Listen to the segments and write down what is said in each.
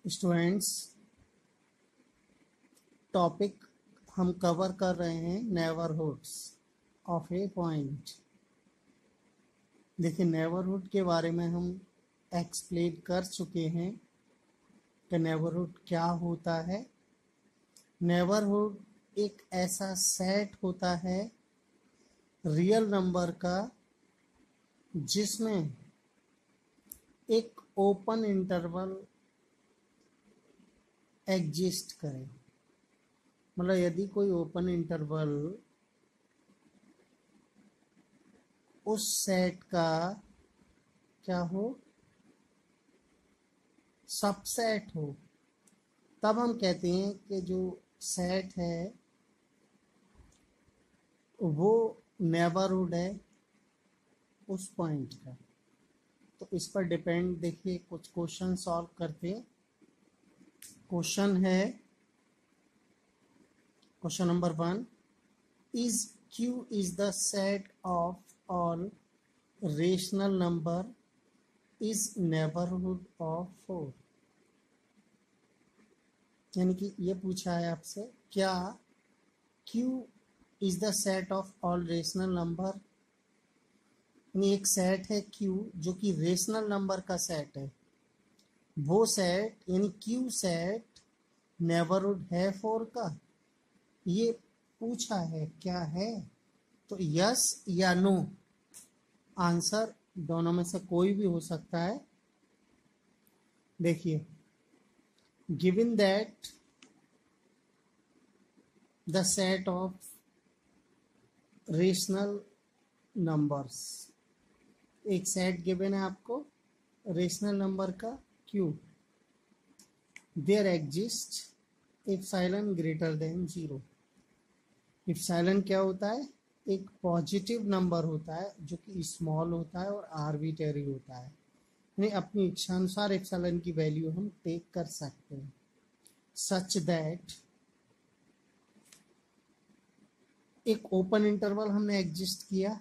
Students, topic हम cover कर रहे हैं नेबरहुड्स ऑफ ए पॉइंट। देखिए, नेबरहुड के बारे में हम एक्सप्लेन कर चुके हैं कि नेबरहुड क्या होता है। नेबरहुड एक ऐसा सेट होता है रियल नंबर का जिसमें एक ओपन इंटरवल एग्जिस्ट करे। मतलब यदि कोई ओपन इंटरवल उस सेट का क्या हो, सबसेट हो, तब हम कहते हैं कि जो सेट है वो नेबरहुड है उस पॉइंट का। तो इस पर डिपेंड देखिए कुछ क्वेश्चन सॉल्व करते हैं। क्वेश्चन है question number 1, is Q is the set of all rational number is neighborhood of 4। यानी कि ये पूछा है आपसे, क्या Q is the set of all rational number, यानी एक सेट है Q जो कि रेशनल नंबर का सेट है, वो सेट यानी Q सेट नेबरहुड है 4 का। ये पूछा है, क्या है? तो यस या नो, आंसर दोनों में से कोई भी हो सकता है। देखिए, given that the set of rational numbers, एक सेट गिवन है आपको रेशनल नंबर का Q, there exist epsilon greater than 0। Epsilon क्या होता है? एक पॉजिटिव नंबर होता है जो कि स्मॉल होता है और आर्बिट्रेरी होता है, यानी अपनी इच्छानुसार एप्सिलॉन की वैल्यू हम टेक कर सकते हैं। सच दैट एक ओपन इंटरवल हमने एग्जिस्ट किया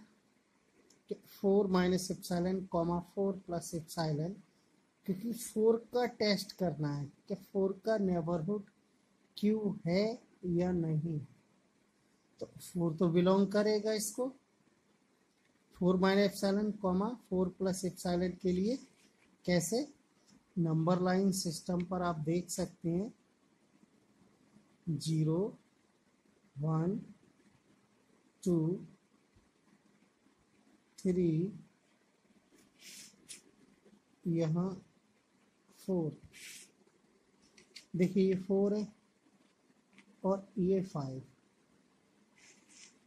कि 4 minus epsilon comma 4 plus epsilon, क्योंकि 4 का टेस्ट करना है कि 4 का नेबरहुड Q है या नहीं। तो 4 तो बिलोंग करेगा इसको। 4 minus epsilon comma 4 plus epsilon के लिए कैसे? नंबर लाइन सिस्टम पर आप देख सकते हैं 0 1 2 3, यहाँ 4। देखिए ये 4 है और ये 5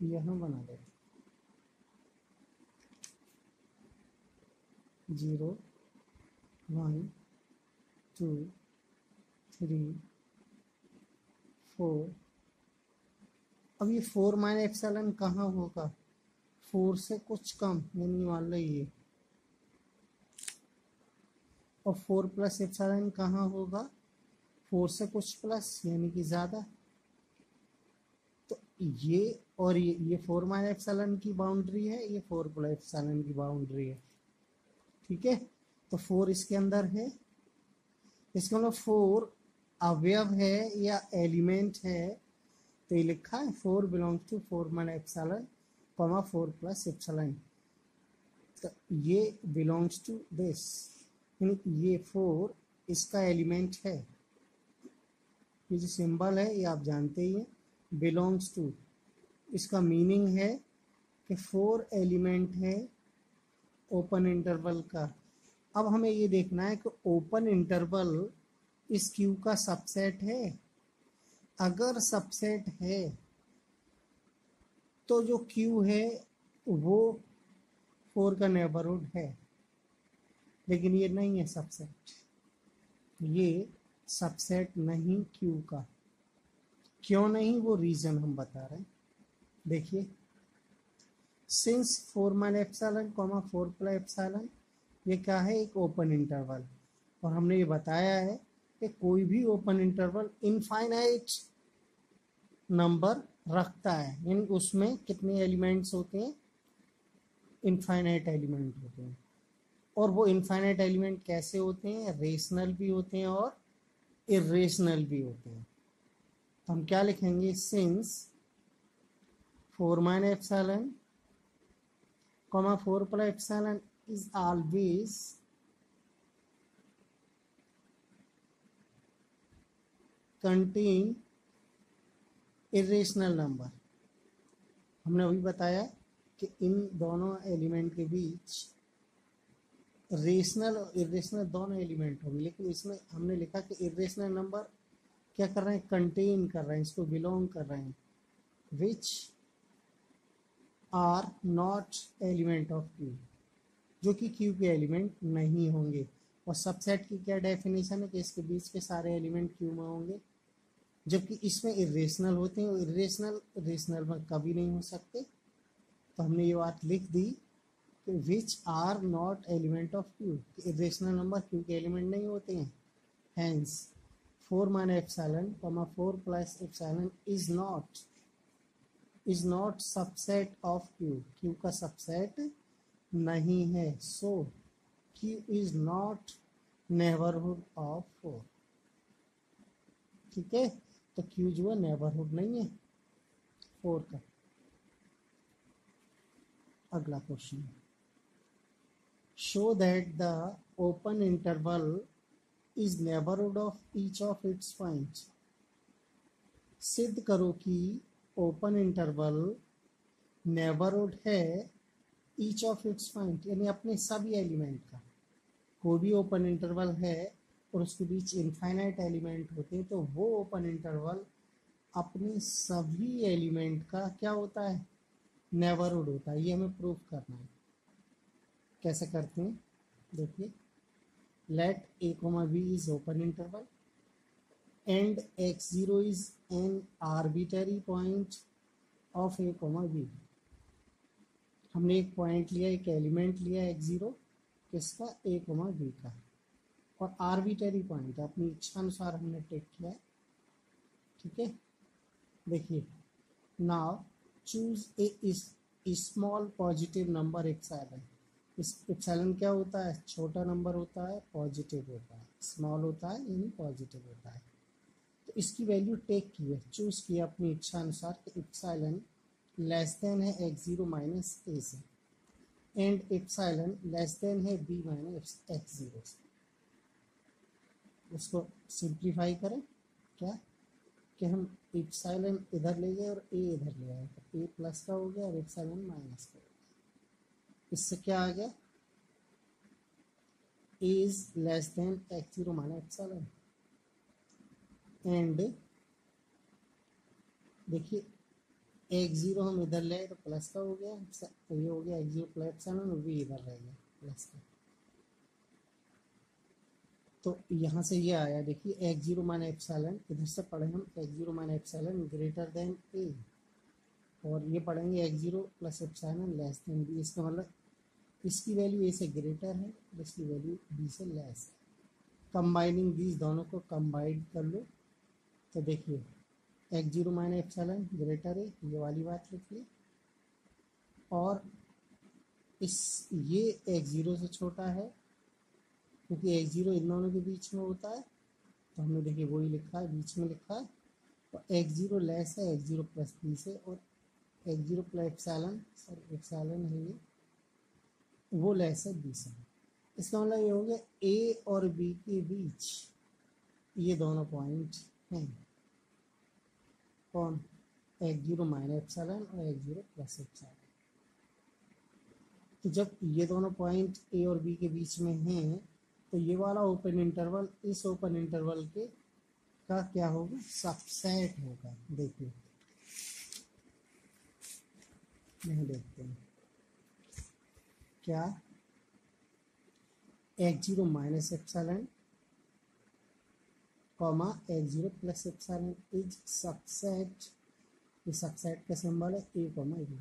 यहाँ बना दे। 0 1 2 3 4। अब ये 4 माइनस एप्सिलॉन कहाँ होगा? 4 से कुछ कम, यानी मान लो ये। और 4 प्लस एप्सिलॉन कहाँ होगा? 4 से कुछ प्लस, यानी कि ज़्यादा। तो ये और ये 4 माइनस एप्सिलॉन की बाउंड्री है, ये 4 प्लस एप्सिलॉन की बाउंड्री है। ठीक है, तो 4 इसके अंदर है, इसका मतलब 4 अवयव है या एलिमेंट है। तो ये लिखा है 4 belongs to 4 minus epsilon comma 4 plus epsilon. तो ये बिलोंग्स टू दिस, यानी ये 4 इसका एलिमेंट है। ये जो सिंबल है ये आप जानते ही हैं, बिलोंग्स टू। इसका मीनिंग है कि 4 एलिमेंट है ओपन इंटरवल का। अब हमें ये देखना है कि ओपन इंटरवल इस Q का सबसेट है। अगर सबसेट है तो जो Q है वो 4 का नेबरहुड है, लेकिन ये नहीं है सबसेट, ये सबसेट नहीं Q का। क्यों नहीं, वो रीजन हम बता रहे हैं। देखिए, since 4 minus epsilon comma 4 plus epsilon, ये क्या है? एक ओपन इंटरवल। और हमने ये बताया है कि कोई भी ओपन इंटरवल इनफाइनाइट नंबर रखता है, यानी उसमें कितने एलिमेंट्स होते हैं? इनफाइनाइट एलिमेंट होते हैं। और वो इनफाइनाइट एलिमेंट कैसे होते हैं? रेशनल भी होते हैं और इरेशनल भी होते हैं। तो हम क्या लिखेंगे, since 4 minus epsilon comma 4 plus epsilon is always contain irrational number. हमने अभी बताया कि इन दोनों एलिमेंट के बीच रेशनल और इरेशनल दोनों एलिमेंट होंगे, लेकिन इसमें हमने लिखा कि इरेशनल नंबर क्या कर रहे हैं, कंटेन कर रहे हैं, इसको बिलोंग कर रहे हैं, which are not element of Q, जो कि क्यू के एलिमेंट नहीं होंगे। और सबसेट की क्या डेफिनेशन है कि इसके बीच के सारे एलिमेंट क्यू में होंगे, जबकि इसमें इरेशनल होते हैं, इरेशनल रेशनल में कभी नहीं हो सकते। तो हमने ये बात लिख दी कि which are not element of Q, irrational number Q के एलिमेंट नहीं होते हैं। Hence 4 minus epsilon comma 4 plus epsilon is not subset of Q, Q का सबसेट नहीं है। So Q is not neighbourhood of 4। ठीक है, तो क्यू जो है नेबरहुड नहीं है 4 का। अगला question, show that the open interval is neighbourhood of each of it's points. सिद्ध करो कि ओपन इंटरवल नेबरहुड है ईच ऑफ इट्स पॉइंट, यानी अपने सभी एलिमेंट का। कोई भी ओपन इंटरवल है और उसके बीच इनफाइनाइट एलिमेंट होते हैं, तो वो ओपन इंटरवल अपने सभी एलिमेंट का क्या होता है, नेबरहुड होता है। ये हमें प्रूफ करना है। कैसे करते हैं, देखिए, late a comma b is open interval and x0 is an arbitrary point of a comma b। हमने एक पॉइंट लिया, एक एलिमेंट लिया x0 किसका, a comma b का, और आर्बिटरी पॉइंट अपनी इच्छा अनुसार हमने टेक किया है। ठीक है, देखिए, now choose a small positive number epsilon. इस एप्सिलॉन क्या होता है, छोटा नंबर होता है, पॉजिटिव होता है, स्मॉल होता है यानी पॉजिटिव होता है। तो इसकी वैल्यू टेक की है, चूज किया अपनी इच्छा अनुसार कि एप्सिलॉन लेस देन है x0 माइनस ए से, एंड एप्सिलॉन लेस देन है b माइनस x0 से। उसको सिंप्लीफाई करें, क्या कि हम एप्सिलॉन इधर ले गए और a इधर ले आए, तो a प्लस का हो गया और एप्सिलॉन माइनस का हो गया। इससे क्या आ गया, a is less than x0 minus epsilon, and देखिए x0 हम इधर ले तो प्लस का हो गया, तो ये हो गया x0 प्लस एप्सिलॉन और v इधर रह गया प्लस का। तो यहाँ से ये आया, देखिए x0 माइनस एप्सिलॉन, इधर से पढ़े हम x0 minus epsilon greater then a, और ये पढ़ेंगे x0 plus epsilon less than b। इसका मतलब इसकी वैल्यू a से ग्रेटर है, इसकी वैल्यू b से लेस है। कंबाइनिंग दीज, दोनों को कंबाइन कर लो, तो देखिए x0 माइनस एप्सिलॉन ग्रेटर है, ये वाली बात लिखिए, और इस ये x0 से छोटा है क्योंकि x0 इन दोनों के बीच में होता है। तो हमने देखिए वही लिखा है, बीच में लिखा है, तो x0 लेस है x0 प्लस b से, और x0 plus epsilon, sorry epsilon है ये, वो लेस है b से। इसका मतलब ये हो गया a और b के बीच ये दोनों पॉइंट हैं, कौन, x0 माइनस एप्सिलॉन और x0 प्लस एप्सिलॉन। तो जब ये दोनों पॉइंट a और b के बीच में हैं, तो ये वाला ओपन इंटरवल इस ओपन इंटरवल के का क्या होगा, सबसेट होगा। देखिए नहीं देखते हैं क्या, x0 minus epsilon comma x0 plus epsilon is subset. ये सबसेट का सिंबल है a कॉमा b।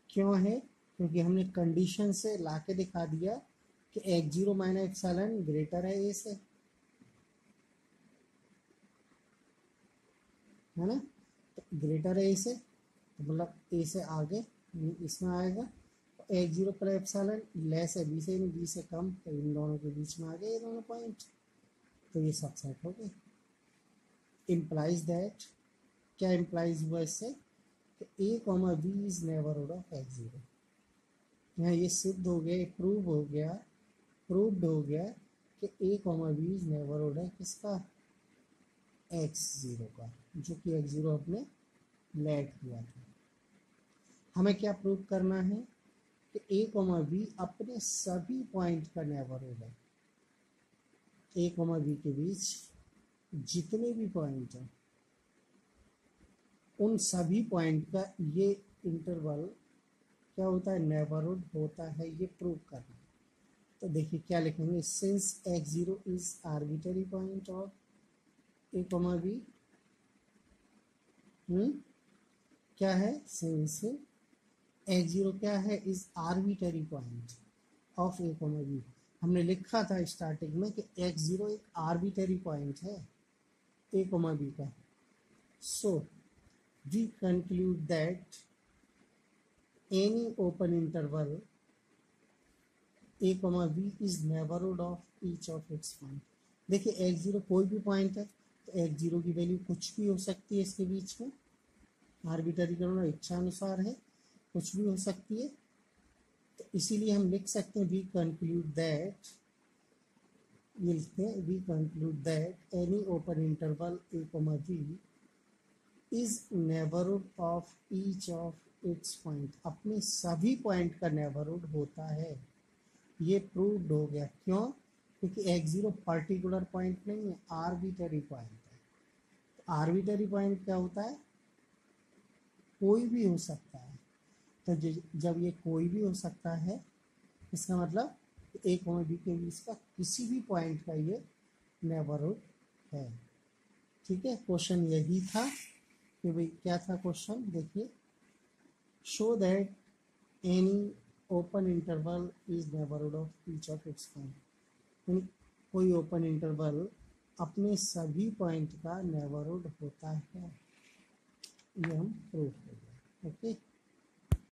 क्यों है, क्योंकि हमने कंडीशन से लाके दिखा दिया कि x0 माइनस एप्सिलॉन ग्रेटर है a से, है ना, तो ग्रेटर है a से, तो मतलब a से आगे इसमें आएगा, x0 प्लस एप्सिलॉन लेस है b से, b से कम, तो इन दोनों के बीच में आ गए ये दोनों पॉइंट, तो ये सबसेट हो गए। इम्प्लाइज दैट, क्या इम्प्लाइज हुआ इससे कि A comma B is neighbourhood of X zero. यहाँ ये सिद्ध हो गया, प्रूव्ड हो गया कि A comma B is neighbourhood है किसका, एक्स जीरो का, जो कि एक्स जीरो अपने लेट किया था। हमें क्या प्रूव करना है कि ए कॉमा बी अपने सभी पॉइंट का नेबरहुड है। ए कॉमा बी के बीच जितने भी पॉइंट हैं उन सभी पॉइंट का ये इंटरवल क्या होता है, नेबरहुड होता है, ये प्रूव करना। तो देखिए क्या लिखेंगे, since x zero is arbitrary point of a comma b, क्या है, सिंस एक्स जीरो क्या है, is arbitrary point of a comma b. हमने लिखा था स्टार्टिंग में कि एक्स जीरो एक आर्बिटरी पॉइंट है ए कॉमा बी का। So we conclude that any open interval a comma B is neighbourhood of each of its point. देखिए x zero कोई भी पॉइंट है तो एक्स जीरो की वैल्यू कुछ भी हो सकती है इसके बीच में, आर्बिटरी करना इच्छा अनुसार है, कुछ भी हो सकती है। तो इसीलिए हम लिख सकते हैं we conclude that any open interval a comma B is neighbourhood of each of its point, अपने सभी पॉइंट का नेबरहुड होता है। ये प्रूव्ड हो गया, क्यों, क्योंकि एक्स जीरो पर्टिकुलर पॉइंट नहीं है, आर्बिटरी पॉइंट है। तो आर्बिटरी पॉइंट क्या होता है, कोई भी हो सकता है। तो जब ये कोई भी हो सकता है, इसका मतलब ए कॉमा बी के बीच का किसी भी पॉइंट का ये नेबरहुड है। ठीक है, क्वेश्चन यही था कि भाई क्या था क्वेश्चन, देखिए, show that any open interval is neighbourhood of each of its point, कोई ओपन इंटरवल अपने सभी पॉइंट का नेबरहुड होता है, ये हम प्रूफ करेंगे। ओके।